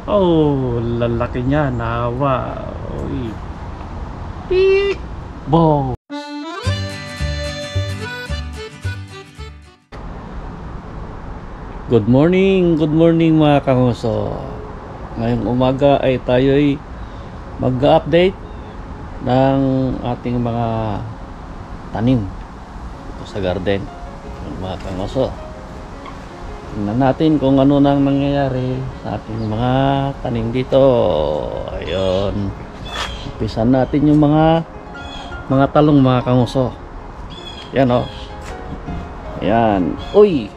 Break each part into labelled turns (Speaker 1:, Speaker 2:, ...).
Speaker 1: Oh, lalaki niya, nawa. Uy. Peek! Bo! Good morning mga kanguso. Ngayong umaga ay tayo'y mag-update ng ating mga tanim ito sa garden. Mga kanguso, tingnan natin kung ano nang nangyayari sa ating mga tanim dito. Ayun, umpisan natin yung mga talong mga kanguso. Yan o. Yan. Uy,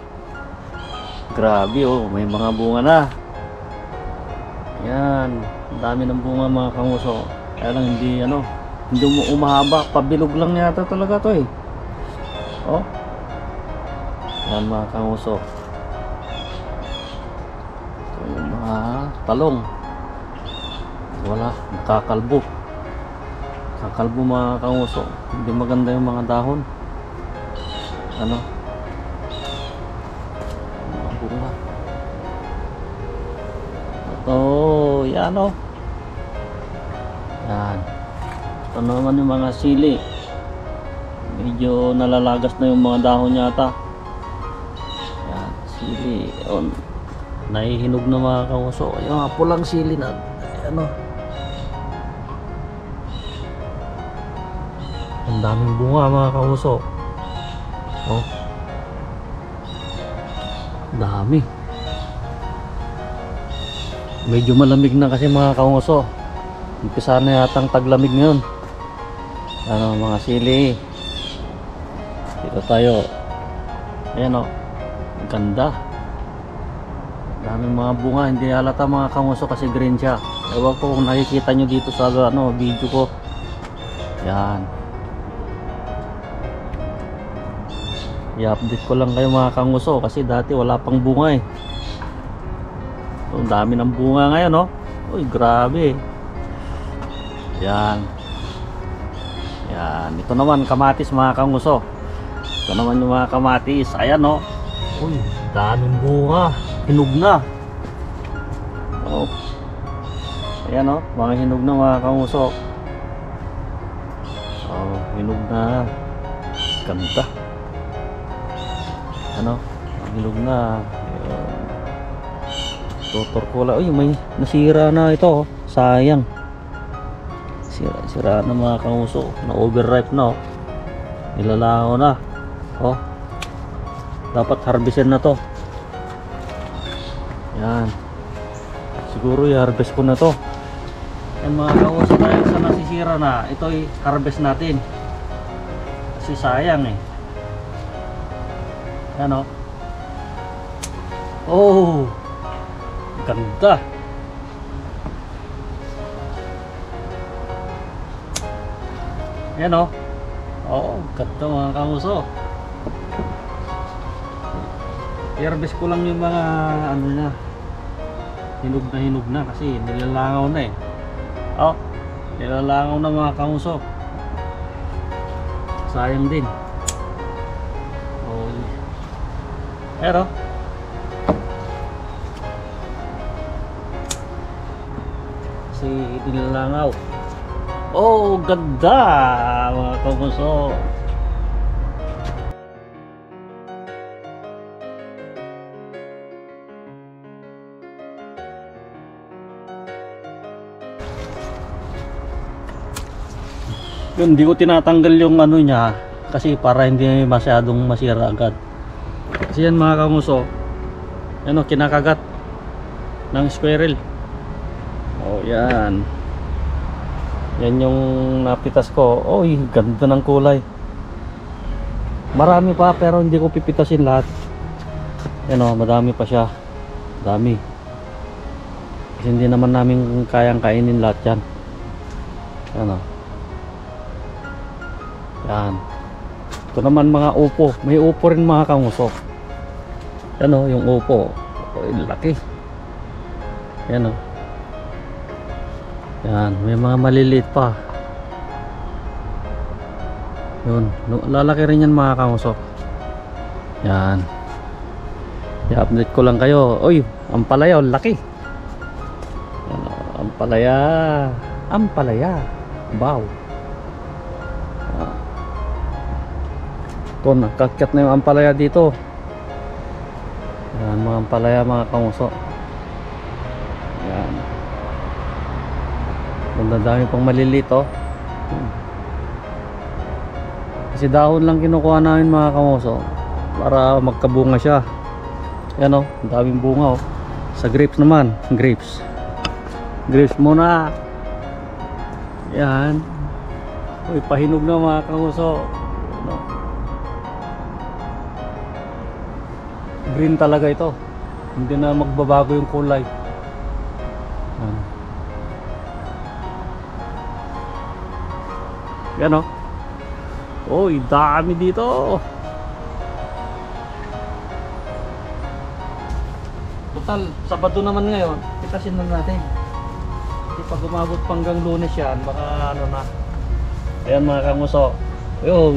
Speaker 1: grabe oh, may mga bunga na. Yan, ang dami ng bunga mga kanguso. Kaya lang hindi umahaba, pabilog lang yata talaga to eh. Oh, yan mga kanguso, ito yung mga talong. Wala, nakakalbo mga kanguso. Hindi maganda yung mga dahon. Ano, mga bunga. Ito, yan o. Yan, ito naman yung mga sili. Medyo nalalagas na yung mga dahon yata. Yan, sili. Yan, nahihinog na mga kanguso. Yung pulang sili na ano, ang daming bunga mga kanguso. Oh, dami. Medyo malamig na kasi mga kanguso. Umpisa na yatang taglamig ngayon. Ano, mga sili. Dito tayo. Ayan o, ganda. Daming mga bunga. Hindi halata mga kanguso kasi green siya. Ewan ko kung nakikita nyo dito sa video ko. Yan, i-update ko lang kayo mga kanguso kasi dati wala pang bunga eh. So, ang dami ng bunga ngayon no. Uy, grabe. Yan. Yan, ito naman kamatis mga kanguso. Ito naman yung mga kamatis. Ayan no. Uy, daming bunga. Hinog na. Oh. Ayan no, mga hinog na mga kanguso. Oh, hinog na. Ganda. Ano, hinog na. Tutorkola. Uy, may nasira na ito. Sayang. Sira na mga kanguso. Na overripe na. Nilalangaw na. Oh, dapat harvestin na to. Yan, siguro i-harvest ko na to. Yan mga kanguso, dahil sa nasisira na, ito i-harvest natin kasi sayang eh. Yan o. Oh, ganda. Yan o. Oh, ganda mga kanguso. I-harvest ko lang yung mga ano na hinog na kasi nilalangaw na eh. Oh, nilalangaw na mga kanguso. Sayang din. Oh, pero kasi nilalangaw. Oh, ganda mga kanguso. Yun, hindi ko tinatanggal yung ano niya kasi para hindi masyadong masira agad. Kasi yan mga kanguso, yan o, kinakagat ng squirrel. Oh, yan. Yan yung napitas ko. Oh, ganda ng kulay. Marami pa pero hindi ko pipitasin lahat. Yan o, madami pa siya. Dami. Kasi hindi naman namin kayang kainin lahat yan. Yan o. Yan. Ito naman mga upo. May upo rin mga kanguso. Yan o, yung upo. Oh, laki. Yan o. Yan, may mga maliliit pa. Yun, lalaki rin yan mga kanguso. Yan. I-update ko lang kayo. Uy, ampalaya, oh, laki. Ano, ampalaya. Ampalaya. Wow. Ito, nakakyat na yung ampalaya dito. Yan, mga ampalaya, mga kamuso. Yan. Ang dami pang maliliit, oh. Kasi dahon lang kinukuha namin, mga kamuso, para magkabunga siya. Yan, oh, ang daming bunga, oh. Sa grapes naman, grapes muna. Yan. Uy, pahinog na, mga kamuso. Ano? Green talaga ito, hindi na magbabago yung kulay. Yan. Yan, oh. Uy, dami dito. Total, Sabado naman ngayon, pitasin na natin. Kasi pag umabot panggang Lunes yan, baka ano na. Ayan, mga kamuso. Yun,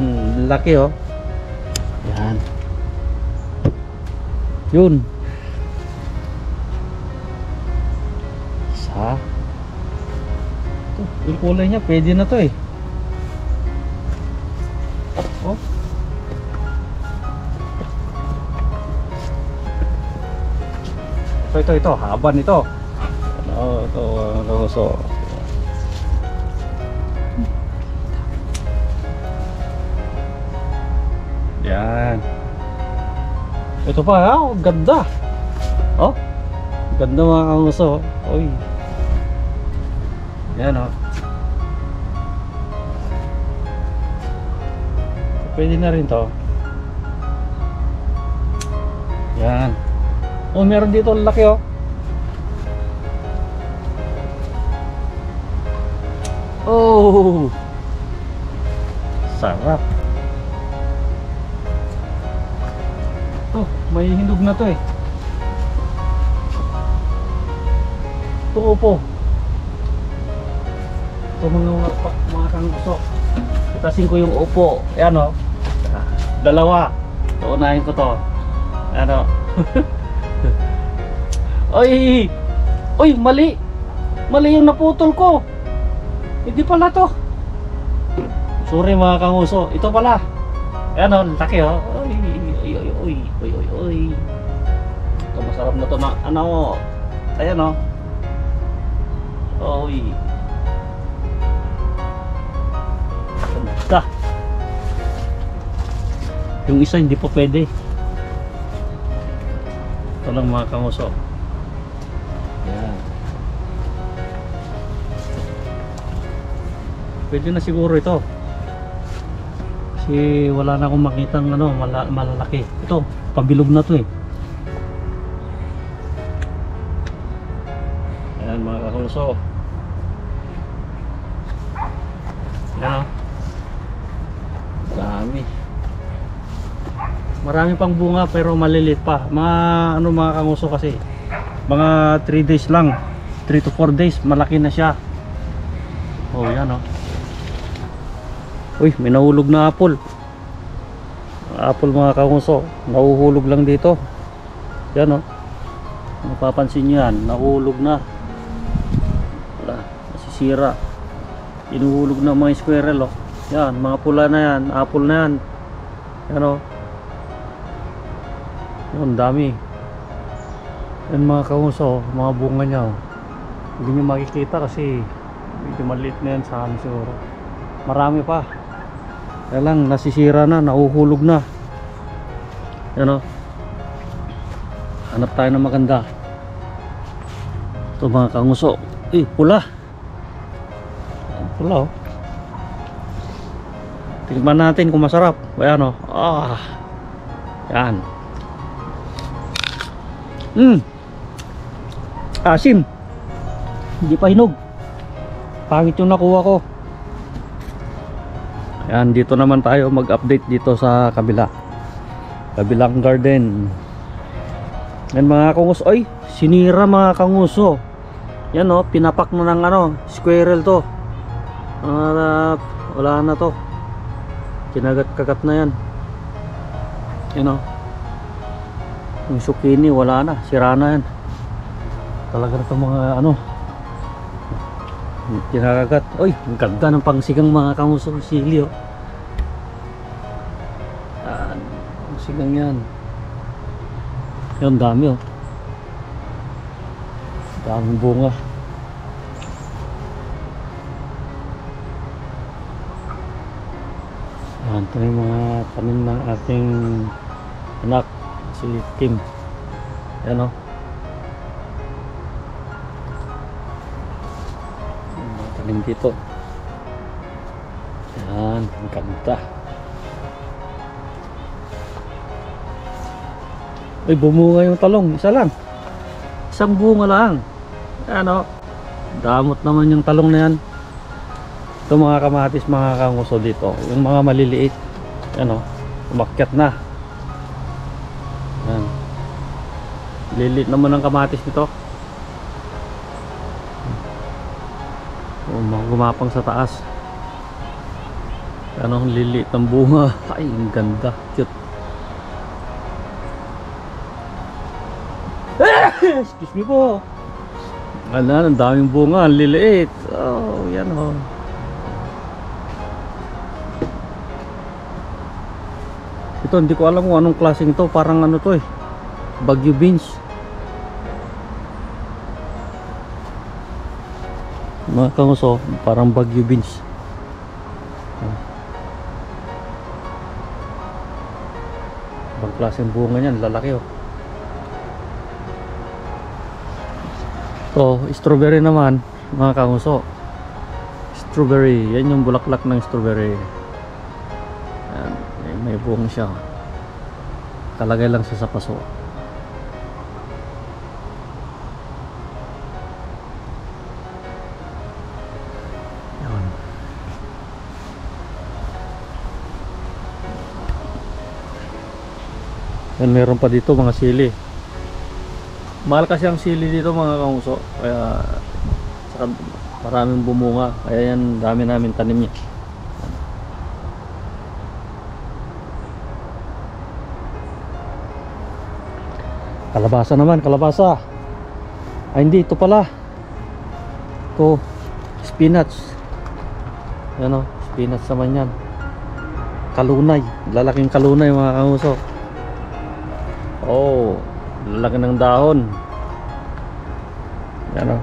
Speaker 1: laki, oh. Yan. Yun. Isa. Ito, yung kulay niya, pwede na to, eh. Oh. Ito, haban ito. Ano, ito, kamuso. Yan. Ito pa, oh, ganda. Oh, ganda, mga kamuso. Uy. Yan, oh. Pwede na rin to. Yan. Oh, meron dito laki, oh. Oh, sarap. Oh, may hinog na to, eh. Ito, upo. Ito, mga kangusok. Itasin ko yung upo. Ayan, oh. Dalawa. Uunahin ko to. Ayan, oh. Oy! Oy, mali! Mali yung naputol ko. Hindi pala to. Sorry, mga kanguso. Ito pala. Ayan, oh, laki, oh. Oy, oy, oy, oy, oy. Ito, masarap na to, ano, ayan, oh. Oy. Ganda. Yung isa hindi pa pwede. Ito lang, mga kanguso. Yan. Pwede na siguro ito. Kasi wala na akong makitang ano, malalaki. Ito, pabilog na to, eh. Ayan, mga kanguso. Yan, oh. Dami. Marami pang bunga pero maliliit pa. Mga kanguso, kasi mga 3 days lang, 3 to 4 days malaki na siya. Oh, yan, oh. Uy, may nahulog na apple. Apple, mga kanguso, nahuhulog lang dito. Yan, oh. Mapapansin nyo yan, nahulog na. Wala, nasisira. Inuhulog na mga squirrel, oh. Yan, mga pula na yan, apple na yan. Yan, oh. Yan, dami. Yan, mga kanguso, mga bunga niya, oh. Hindi nyo makikita kasi medyo maliit na yan sa amin siguro. Marami pa. Kaya lang, nasisira na, nahuhulog na. Yan, oh. Hanap tayo ng maganda. Ito, mga kanguso. Eh, pula. Pula, oh. Tingnan natin kung masarap. Ayan, oh. Ah. Yan. Asim. Hindi pa hinog. Pangit yung nakuha ko. Ayan, dito naman tayo mag-update dito sa kabilang garden. Yan, mga kanguso. Ay, sinira, mga kanguso. Yan, oh, pinapak na ng squirrel to. Wala na to. Kinagat-kagat na yan. Yan, oh. Yung zucchini wala na, sira na yan. Talaga na itong mga ano, kinakagat. Uy, ang ganda ng pangsigang mga kamuso. Sili oh. Yan, pangsigang yan. Yan, dami oh. Daming bunga. Yan, ito yung mga tanim ng ating anak, si Kim. Yan o. Mga tanim dito. Yan, ang ganda. Ay, bumunga yung talong, isa lang. Isang bunga lang. Yan o. Damot naman yung talong na yan. Ito mga kamatis, mga kanguso dito. Yung mga maliliit. Yan o. Umakyat na. Yan. Liliit naman ang kamatis nito. Gumapang sa taas. Yan o. Liliit ng bunga. Ay, ang ganda. Cute. Excuse me po. Ang daming bunga, ang liliit. Oh, yan oh. Ito, hindi ko alam kung anong klaseng ito. Parang ano to eh, Baguio beans. Mga kanguso, parang Baguio beans. Ibang klaseng bunga niyan, lalaki oh. So, strawberry naman, mga kanguso. Strawberry, yan yung bulaklak ng strawberry. Yan, may buong siya. Kalagay lang siya sa paso. Yan. Yan, meron pa dito mga sili. Mahal kasi ang sili dito mga kanguso, kaya saka maraming bumunga, kaya yan dami namin tanim niya. Kalabasa naman, kalabasa. Ay hindi, ito pala. Ito, spinach. Yan o, spinach naman yan. Kalunay, lalaking kalunay mga kanguso. Oh, lalaki ng dahon. Yan o.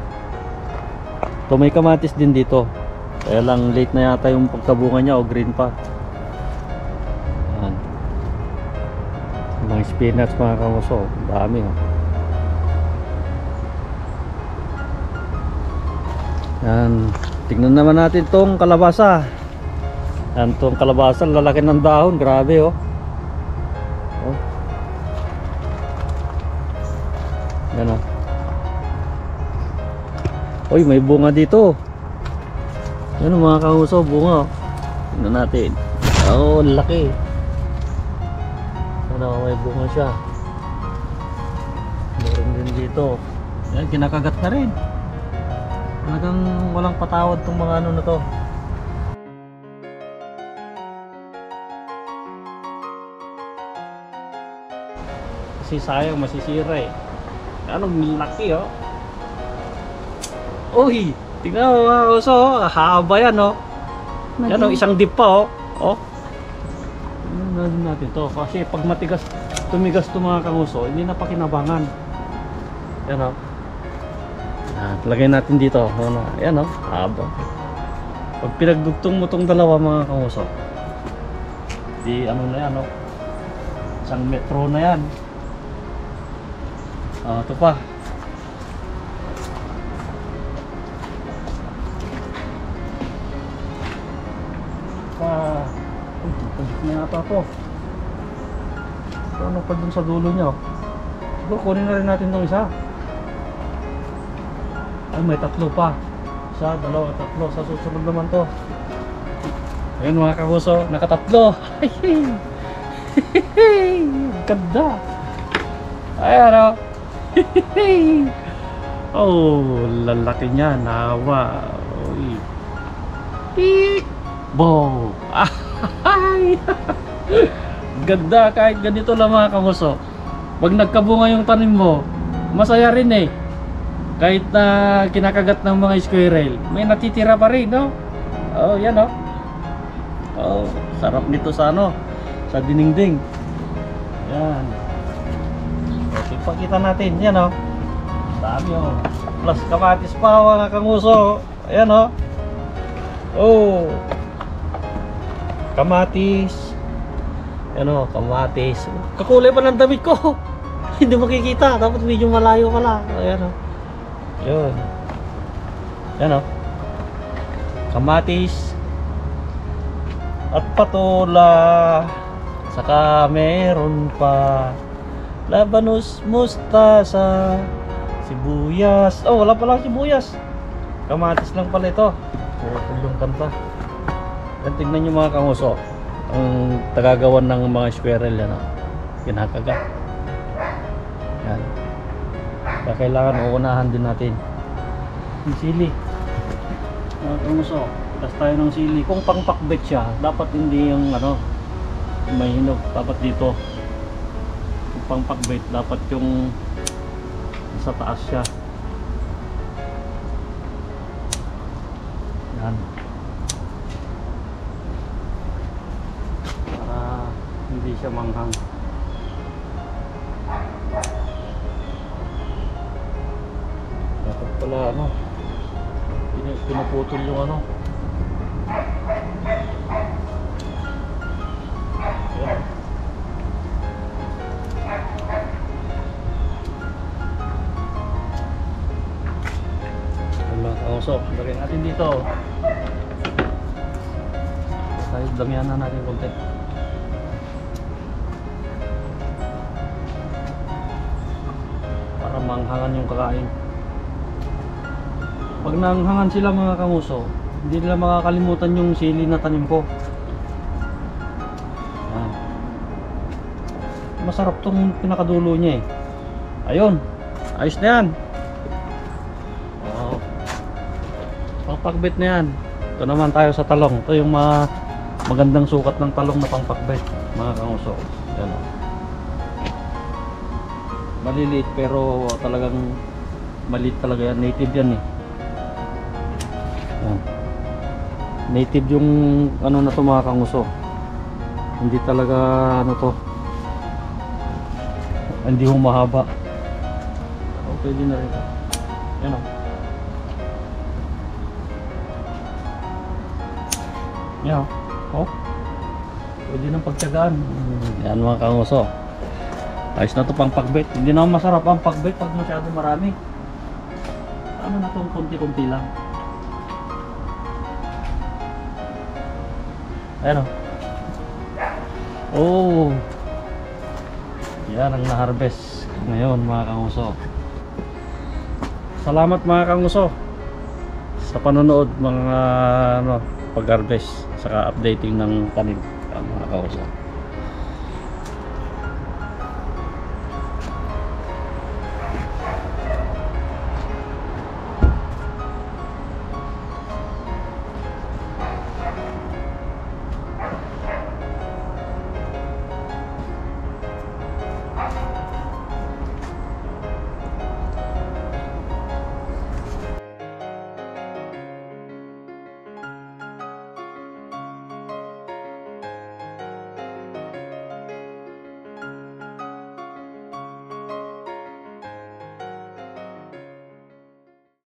Speaker 1: So may kamatis din dito. Kaya lang late na yata yung pagkabunga niya o green pa. Yan. Mga spinach mga kamuso. Dami o. Yan. Tingnan naman natin tong kalabasa. Yan, tong kalabasa, lalaki ng dahon. Grabe o. Oh. Yan o. Uy, may bunga dito. Yan o mga kahuso, bunga. Tingnan natin. Oh, laki. Ano, may bunga siya. Meron din dito. Yan, kinakagat na rin. Talagang walang patawad tong mga ano na to. Kasi sayang, masisira eh. Anong laki oh. Uy, tingnan mo mga kahuso, haba yan oh. Yan oh, isang dip pa oh. Oh. Ano natin to, kasi pag matigas, tumigas to mga kahuso, hindi na pakinabangan. Yan oh. Lagay natin dito. Yan oh, haba. Pag pinagdugtong mo tong dalawa mga kahuso, di ano na yan oh. Isang metro na yan. Ito pa. Na yata to. Ano pa dun sa dulo niya? Siguro kunin na rin natin tong isa. Ay, may tatlo pa. Isa, dalawa, tatlo. Sa susunod naman to. Ayun mga kahuso, nakatatlo. Ganda. Ayan o. Oh, lalaki niya. Nawa. Uy. Bow. Ay. Ganda kahit ganito lang mga kamuso. Pag nagkabunga yung tanim mo, masaya rin eh. Kahit na kinakagat ng mga squirrel, may natitira pa rin, no? Oh, yan oh. Oh, sarap nito sa ano, sa dinengding. Yan. Okay, pakita natin, yan oh. Dami oh. Plus kamatis pa mga kanguso. Ayan oh. Oh. Kamatis. Yan oh, kamatis. Kakulay pa ng damit ko. Hindi makikita, dapat medyo malayo ka lang. Ayan oh. Yun. Yan oh. Kamatis. At patola. Saka meron pa labanos, mustasa, sibuyas. Oh, wala pala sibuyas. Kamatis lang pala ito. Yung kanta. Yan, tignan nyo mga kanguso. Ang tagagawan ng mga squirrel yan oh. Kinakagat. Yan. Kaya kailangan uunahan din natin yung sili. Mga kanguso, tas tayo ng sili. Kung pangpakbet siya, dapat hindi yung ano, may hinog. Dapat dito. Kung pangpakbet, dapat yung sa taas siya. Yan. Para hindi siya manghang. Dapat pala ano, pinaputol yung ano. Yan. Mga kausok, lagyan natin dito. Tayo damihan na natin konti. Para manghangan yung kakain. Pag nanghangan sila mga kanguso, hindi nila makakalimutan yung sili na tanim ko. Yan. Masarap tong pinakadulo niya eh. Ayun, ayos na yan. Pangpakbet na yan. Ito naman tayo sa talong. Ito yung magandang sukat ng talong na pangpakbet mga kanguso. Yan o. Maliliit pero talagang maliit talaga yan. Native yan eh. Yan. Native yung ano na to mga kanguso. Hindi talaga ano to. Hindi humahaba. Okay din na rin. Yan o. Yan oh. Pwede nang pagtyagaan. Yan mga kanguso. Ayos na to pang pagbet. Hindi naman masarap ang pagbet pag masyado marami. Tama na itong konti-konti lang. Ayan oh. Yan ang na-harvest ngayon mga kanguso. Salamat mga kanguso sa panonood mga ano, pag-harvest saka updating ng tanim mga kauso.